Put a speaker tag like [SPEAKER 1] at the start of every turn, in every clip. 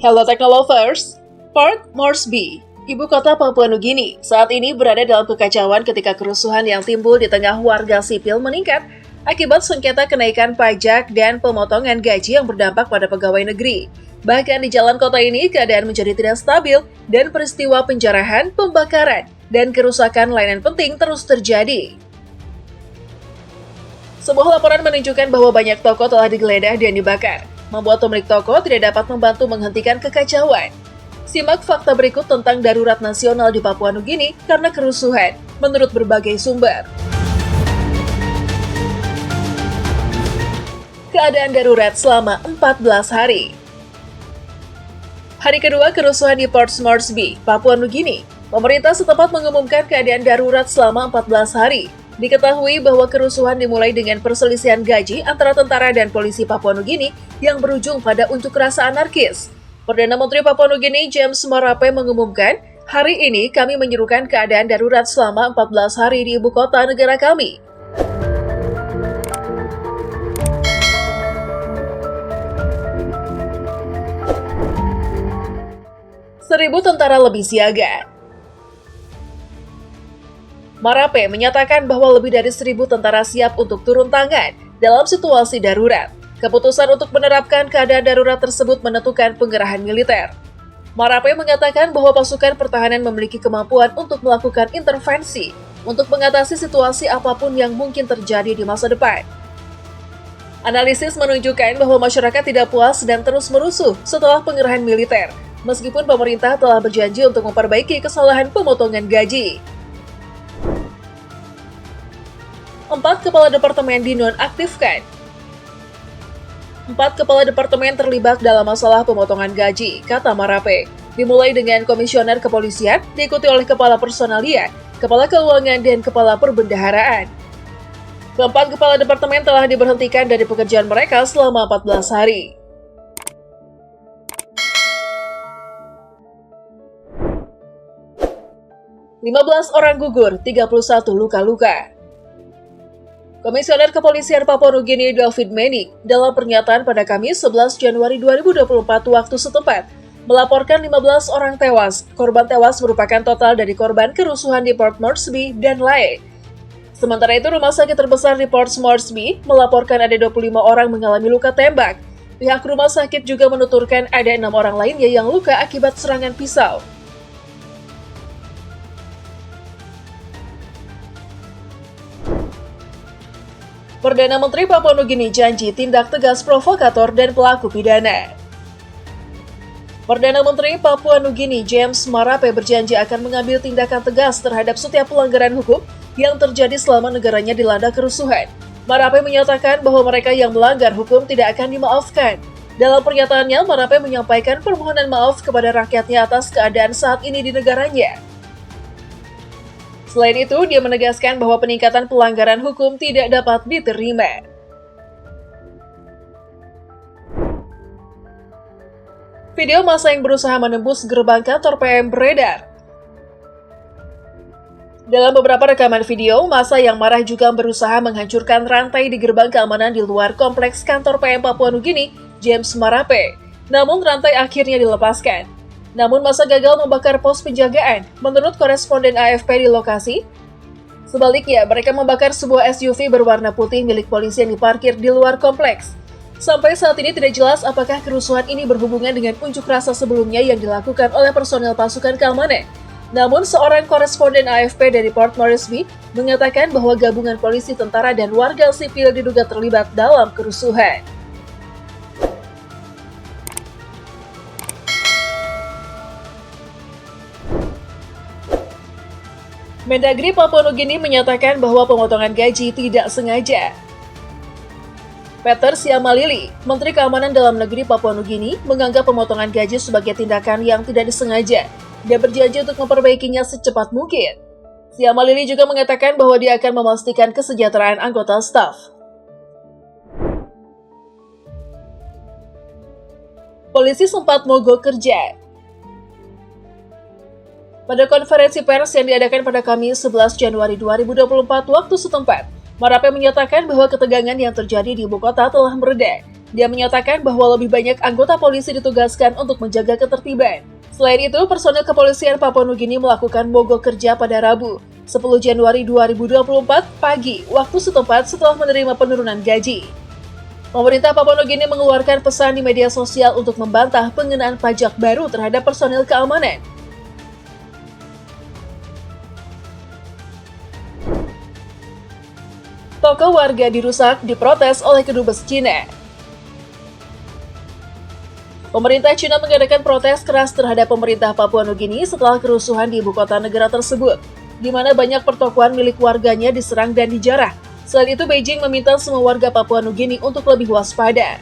[SPEAKER 1] Hello Technolovers, Port Moresby, ibu kota Papua Nugini, saat ini berada dalam kekacauan ketika kerusuhan yang timbul di tengah warga sipil meningkat akibat sengketa kenaikan pajak dan pemotongan gaji yang berdampak pada pegawai negeri. Bahkan di jalan kota ini, keadaan menjadi tidak stabil dan peristiwa penjarahan, pembakaran, dan kerusakan layanan penting terus terjadi. Sebuah laporan menunjukkan bahwa banyak toko telah digeledah dan dibakar, membuat pemilik toko tidak dapat membantu menghentikan kekacauan. Simak fakta berikut tentang darurat nasional di Papua Nugini karena kerusuhan, menurut berbagai sumber. Keadaan darurat selama 14 hari. Hari kedua kerusuhan di Port Moresby, Papua Nugini, pemerintah setempat mengumumkan keadaan darurat selama 14 hari. Diketahui bahwa kerusuhan dimulai dengan perselisihan gaji antara tentara dan polisi Papua Nugini yang berujung pada unjuk rasa anarkis. Perdana Menteri Papua Nugini James Marape mengumumkan, hari ini kami menyerukan keadaan darurat selama 14 hari di ibu kota negara kami. Seribu tentara lebih siaga. Marape menyatakan bahwa lebih dari 1.000 tentara siap untuk turun tangan dalam situasi darurat. Keputusan untuk menerapkan keadaan darurat tersebut menentukan pengerahan militer. Marape mengatakan bahwa pasukan pertahanan memiliki kemampuan untuk melakukan intervensi untuk mengatasi situasi apapun yang mungkin terjadi di masa depan. Analisis menunjukkan bahwa masyarakat tidak puas dan terus merusuh setelah pengerahan militer, meskipun pemerintah telah berjanji untuk memperbaiki kesalahan pemotongan gaji. 4 kepala departemen dinonaktifkan. 4 kepala departemen terlibat dalam masalah pemotongan gaji, kata Marape. Dimulai dengan komisioner kepolisian, diikuti oleh kepala personalia, kepala keuangan, dan kepala perbendaharaan. Keempat kepala departemen telah diberhentikan dari pekerjaan mereka selama 14 hari. "15 orang gugur, 31 luka-luka." Komisioner Kepolisian Papua Nugini David Menik dalam pernyataan pada Kamis 11 Januari 2024 waktu setempat melaporkan 15 orang tewas. Korban tewas merupakan total dari korban kerusuhan di Port Moresby dan Lae. Sementara itu, rumah sakit terbesar di Port Moresby melaporkan ada 25 orang mengalami luka tembak. Pihak rumah sakit juga menuturkan ada 6 orang lainnya yang luka akibat serangan pisau. Perdana Menteri Papua Nugini janji tindak tegas provokator dan pelaku pidana. Perdana Menteri Papua Nugini James Marape berjanji akan mengambil tindakan tegas terhadap setiap pelanggaran hukum yang terjadi selama negaranya dilanda kerusuhan. Marape menyatakan bahwa mereka yang melanggar hukum tidak akan dimaafkan. Dalam pernyataannya, Marape menyampaikan permohonan maaf kepada rakyatnya atas keadaan saat ini di negaranya. Selain itu, dia menegaskan bahwa peningkatan pelanggaran hukum tidak dapat diterima. Video massa yang berusaha menembus gerbang kantor PM beredar. Dalam beberapa rekaman video, massa yang marah juga berusaha menghancurkan rantai di gerbang keamanan di luar kompleks kantor PM Papua Nugini, James Marape. Namun rantai akhirnya dilepaskan. Namun massa gagal membakar pos penjagaan, menurut koresponden AFP di lokasi. Sebaliknya, mereka membakar sebuah SUV berwarna putih milik polisi yang diparkir di luar kompleks. Sampai saat ini tidak jelas apakah kerusuhan ini berhubungan dengan unjuk rasa sebelumnya yang dilakukan oleh personel pasukan keamanan. Namun, seorang koresponden AFP dari Port Moresby mengatakan bahwa gabungan polisi, tentara, dan warga sipil diduga terlibat dalam kerusuhan. Mendagri Papua Nugini menyatakan bahwa pemotongan gaji tidak sengaja. Peter Siamalili, Menteri Keamanan Dalam Negeri Papua Nugini, menganggap pemotongan gaji sebagai tindakan yang tidak disengaja dan berjanji untuk memperbaikinya secepat mungkin. Siamalili juga mengatakan bahwa dia akan memastikan kesejahteraan anggota staf. Polisi sempat mogok kerja. Pada konferensi pers yang diadakan pada Kamis 11 Januari 2024 waktu setempat, Marape menyatakan bahwa ketegangan yang terjadi di ibu kota telah mereda. Dia menyatakan bahwa lebih banyak anggota polisi ditugaskan untuk menjaga ketertiban. Selain itu, personel kepolisian Papua Nugini melakukan mogok kerja pada Rabu, 10 Januari 2024 pagi, waktu setempat setelah menerima penurunan gaji. Pemerintah Papua Nugini mengeluarkan pesan di media sosial untuk membantah pengenaan pajak baru terhadap personel keamanan. Toko warga dirusak diprotes oleh kedubes Cina. Pemerintah Cina mengadakan protes keras terhadap pemerintah Papua Nugini setelah kerusuhan di ibu kota negara tersebut, di mana banyak pertokoan milik warganya diserang dan dijarah. Selain itu, Beijing meminta semua warga Papua Nugini untuk lebih waspada.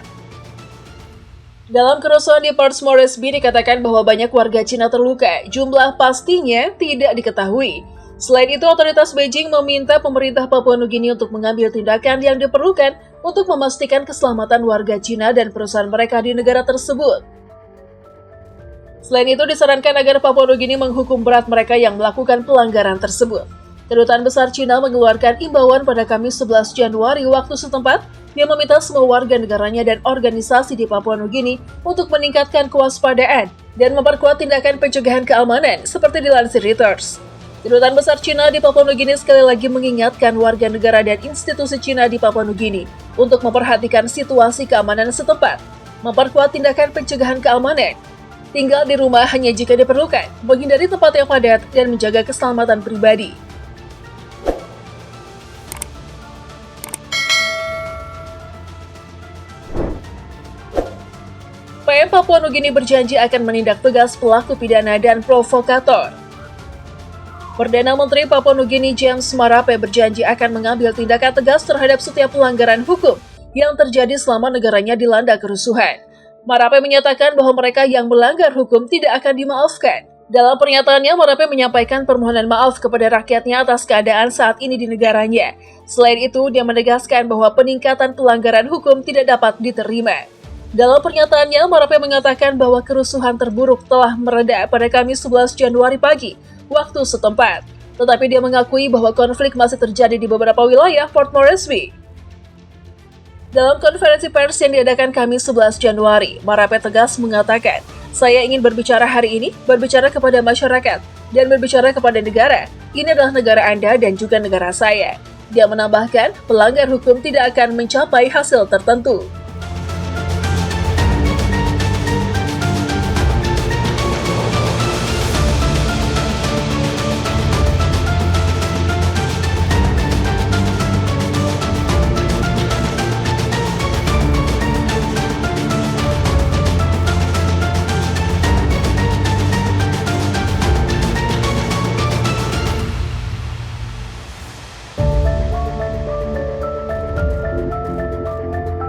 [SPEAKER 1] Dalam kerusuhan di Port Moresby dikatakan bahwa banyak warga Cina terluka, jumlah pastinya tidak diketahui. Selain itu, otoritas Beijing meminta pemerintah Papua Nugini untuk mengambil tindakan yang diperlukan untuk memastikan keselamatan warga Cina dan perusahaan mereka di negara tersebut. Selain itu, disarankan agar Papua Nugini menghukum berat mereka yang melakukan pelanggaran tersebut. Kedutaan Besar Cina mengeluarkan imbauan pada Kamis 11 Januari waktu setempat yang meminta semua warga negaranya dan organisasi di Papua Nugini untuk meningkatkan kewaspadaan dan memperkuat tindakan pencegahan keamanan seperti dilansir Reuters. Kedutaan Besar Cina di Papua Nugini sekali lagi mengingatkan warga negara dan institusi Cina di Papua Nugini untuk memperhatikan situasi keamanan setempat, memperkuat tindakan pencegahan keamanan, tinggal di rumah hanya jika diperlukan, menghindari tempat yang padat, dan menjaga keselamatan pribadi. PM Papua Nugini berjanji akan menindak tegas pelaku pidana dan provokator. Perdana Menteri Papua Nugini James Marape berjanji akan mengambil tindakan tegas terhadap setiap pelanggaran hukum yang terjadi selama negaranya dilanda kerusuhan. Marape menyatakan bahwa mereka yang melanggar hukum tidak akan dimaafkan. Dalam pernyataannya, Marape menyampaikan permohonan maaf kepada rakyatnya atas keadaan saat ini di negaranya. Selain itu, dia menegaskan bahwa peningkatan pelanggaran hukum tidak dapat diterima. Dalam pernyataannya, Marape mengatakan bahwa kerusuhan terburuk telah mereda pada Kamis 11 Januari pagi, waktu setempat. Tetapi dia mengakui bahwa konflik masih terjadi di beberapa wilayah Port Moresby. Dalam konferensi pers yang diadakan Kamis 11 Januari, Marape tegas mengatakan, "Saya ingin berbicara hari ini, berbicara kepada masyarakat, dan berbicara kepada negara. Ini adalah negara Anda dan juga negara saya." Dia menambahkan, pelanggar hukum tidak akan mencapai hasil tertentu.